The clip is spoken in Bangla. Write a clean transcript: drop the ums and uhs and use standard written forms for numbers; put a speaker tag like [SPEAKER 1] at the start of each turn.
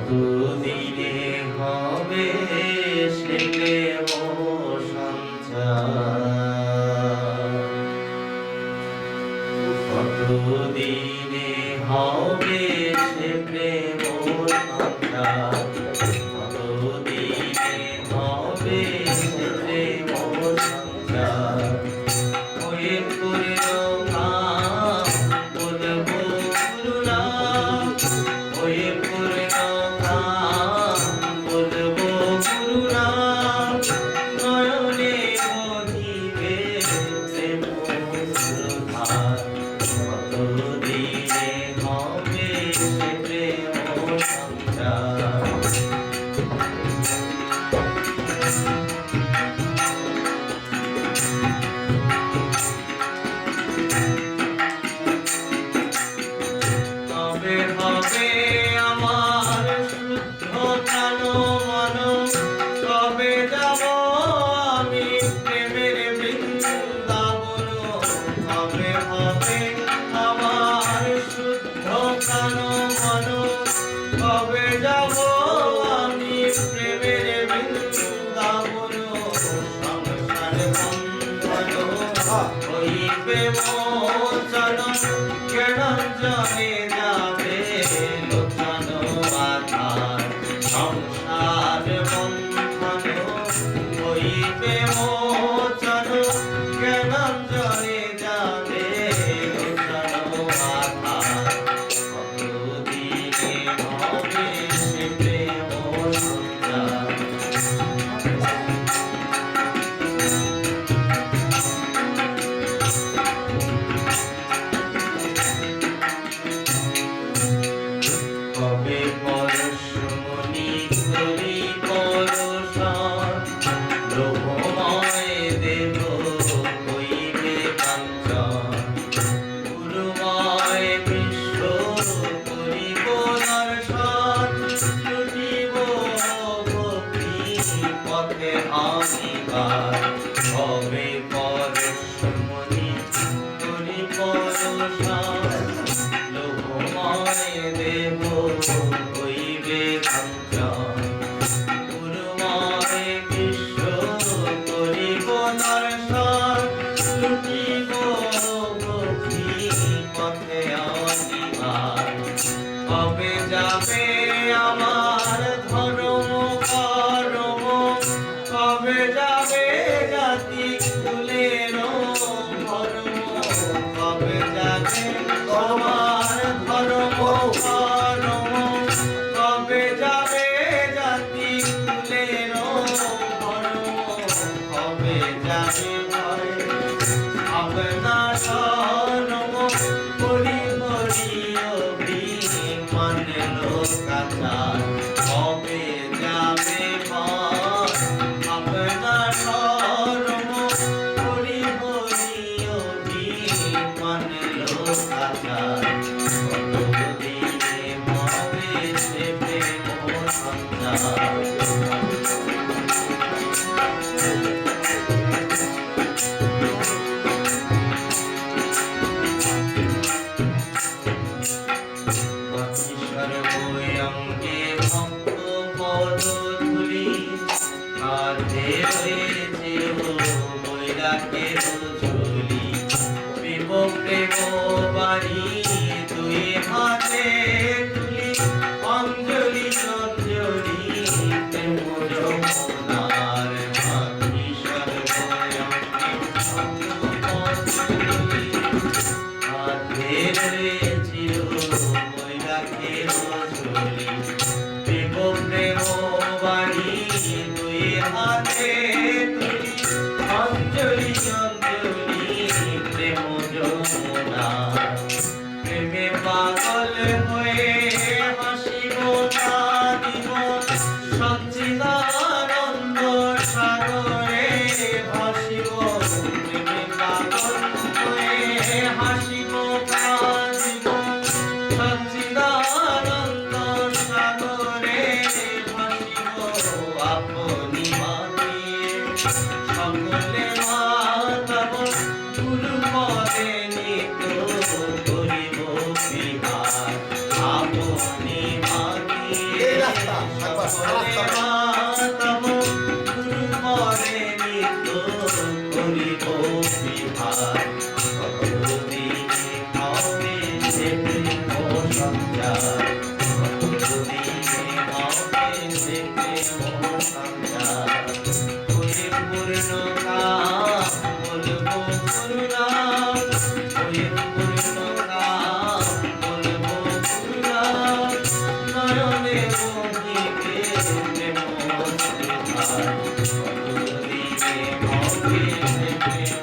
[SPEAKER 1] কতদিনে হবে সে প্রেম সঞ্চার, কতদিনে হবে সে প্রেম সঞ্চার, কতদিনে হবে সে প্রেম সঞ্চার। ওই পুরনো কাম বলবো পুরনা, ওই পুরনো কাম বলবো পুরনা, নয়নে বহিবে প্রেম সুধার, কতদিনে হবে সে প্রেম সঞ্চার। কবে হবে আমার শুদ্ধ প্রাণ মন, কবে যাব আমি প্রেমের বৃন্দাবন, কবে হবে আমার শুদ্ধ প্রাণ মন, কবে যাব আমি প্রেমের বৃন্দাবন, সংসার বন্ধন হইবে মোচন, কেরঞ্জনে যাবে লোচন আধার, সংসার বন্ধন হইবে মোচন, কেরঞ্জনে যাবে লোচন আধার, কতদিনে হবে সে প্রেম সঞ্চার। কবে পরশমণি করি পরশন, লোভময় দেহ হইবে কাঞ্চন, গুরুময় বিশ্ব করিব দর্শন, লুটিব ভক্তি পথে আনিবার। কবে পরশমণি করি পরশন, লোভময় দেহ হইবে কাঞ্চন, গুরুময় বিশ্ব করিব দর্শন, লুটিব ভক্তি পথে আনিবার। কবে যাবে আমার ধর্ম কর্ম, কবে যাবে জাতি কুলের ধর্ম, কবে যাবে আমার ধর্ম কর্ম, কবে যাবে জাতি কুলের ধর্ম, কবে যাবে ভয় আপনার ধর্ম, হরি হরি অভিমান লোকাচার, কবে যাবে ভয় আপনার ধর্ম, হরি হরি অভিমান লোকাচার, কতদিনে হবে সে প্রেম সঞ্চার। সর্বঙ্গে ভক্ত পদধূলি, কাঁধে রয়েছে বৈরাগ্যের ঝুলি, প্রেম প্রেম বাড়ি দুই হাতে তুলি, অঞ্জলি অঞ্জলি প্রেম যমুনার মাঝি। সর্বঙ্গে ভক্ত পদধূলি, কাঁধে রয়েছে বৈরাগ্যের ঝুলি, প্রেম প্রেম বাড়ি দুই হাতে তুলি, অঞ্জলি অঞ্জলি প্রেম যমুনা। প্রেমে পাগল হয়ে হাসিব কাঁদিব, সচ্চিদানন্দ সাগরে ভাসিব। প্রেমে পাগল হয়ে হাসিব কাঁদিব, সচ্চিদানন্দ সাগরে ভাসিব। আপনি মাতিয়ে সকলে মাতাব, গুরু পদে নিত করিব বিহার। আপনি মাতিয়ে ভার কতদিনে হবে সে প্রেম সঞ্চার কতদিনে হবে সে প্রেম সঞ্চার ওরে পূর্ণ কাম বলবো করুণা ওরে পূর্ণ কাম বলবো করুণা নয়নে মোহিতে প্রেম শ্রীধার কতদিনে হবে সে প্রেম